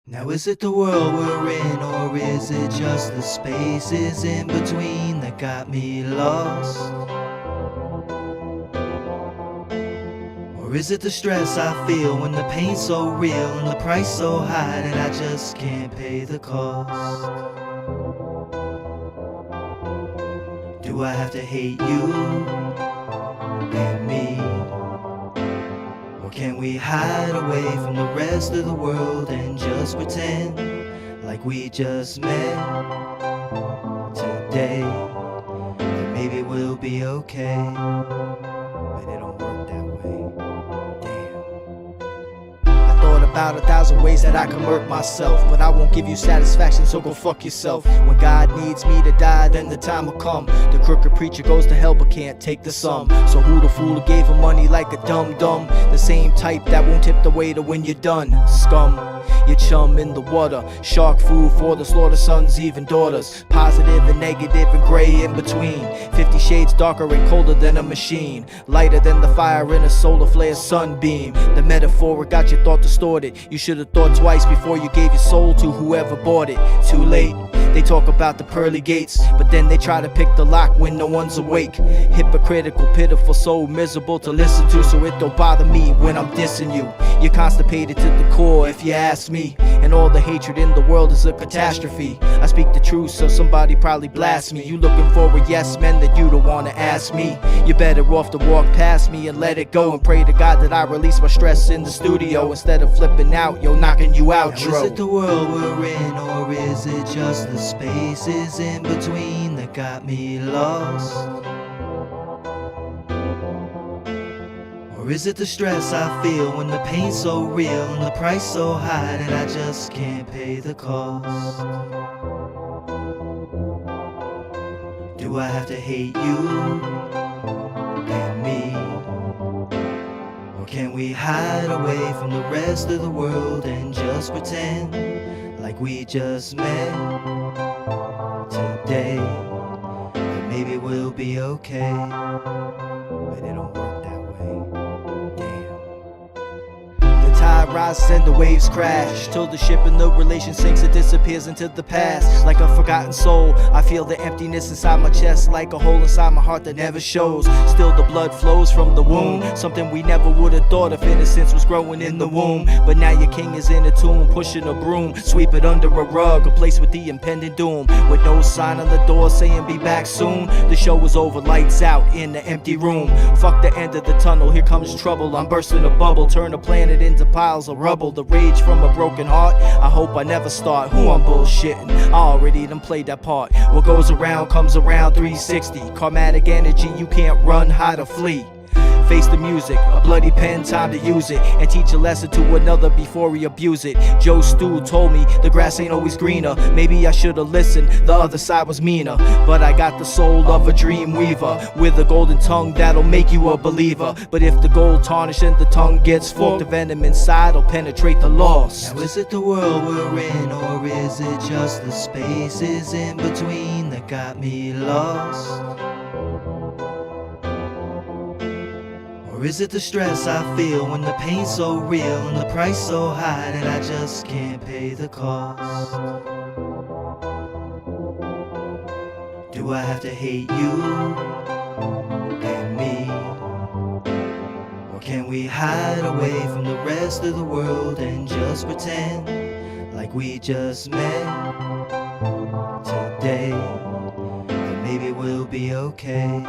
Now is it the world we're in, or is it just the spaces in between that got me lost? Or is it the stress I feel when the pain's so real and the price so high that I just can't pay the cost? Do I have to hate you and me? Or can we hide away from the rest of the world and just pretend like we just met today? That maybe we'll be okay. But it don't work that way. Damn. I thought about 1,000 ways that I can murk myself, but I won't give you satisfaction, so go fuck yourself. When God needs me to die, then the time will come. The crooked preacher goes to hell but can't take the sum. So who the fool who gave him money like a dum-dum? The same type that won't tip the waiter when you're done. Scum, your chum in the water. Shark food for the slaughter sons, even daughters. Positive and negative and gray in between. 50 shades darker and colder than a machine. Lighter than the fire in a solar flare sunbeam. The metaphor got your thought distorted. You should have thought twice before you gave your soul to whoever bought it. Too late. They talk about the pearly gates, but then they try to pick the lock when no one's awake. Hypocritical, pitiful, so miserable to listen to, so it don't bother me when I'm dissing you. You're constipated to the core if you ask me, and all the hatred in the world is a catastrophe. I speak the truth, so somebody probably blasts me. You looking for a yes man, then you don't wanna ask me. You're better off to walk past me and let it go, and pray to God that I release my stress in the studio instead of flipping out, yo, knocking you out, Dro. Is it the world we're in, or is it just the spaces in between that got me lost? Or is it the stress I feel when the pain's so real and the price so high that I just can't pay the cost? Do I have to hate you and me? Or can we hide away from the rest of the world and just pretend like we just met today? That maybe we'll be okay. But it don't work that way. Damn. The tide rises and the waves crash, till the ship in the relation sinks and disappears into the past. Like a forgotten soul, I feel the emptiness inside my chest, like a hole inside my heart that never shows. Still the blood flows from the wound, something we never would have thought if innocence was growing in the womb. But now your king is in a tomb, pushing a broom, sweep it under a rug, a place with the impending doom. With no sign on the door saying be back soon. The show is over, lights out in the empty room. Fuck the end of the tunnel, here comes trouble. I'm bursting a bubble, turn the planet into piles of rubble. The rage from a broken heart, I hope I never start. Who I'm bullshitting, I already done played that part. What goes around comes around 360. Karmatic energy, you can't run, hide or flee. Face the music, a bloody pen, time to use it, and teach a lesson to another before he abuse it. Joe Stu told me the grass ain't always greener. Maybe I should've listened, the other side was meaner. But I got the soul of a dream weaver, with a golden tongue that'll make you a believer. But if the gold tarnish and the tongue gets forked, the venom inside will penetrate the lost. Now is it the world we're in, or is it just the spaces in between that got me lost? Or is it the stress I feel when the pain's so real and the price so high that I just can't pay the cost? Do I have to hate you and me? Or can we hide away from the rest of the world and just pretend like we just met today? That maybe we'll be okay.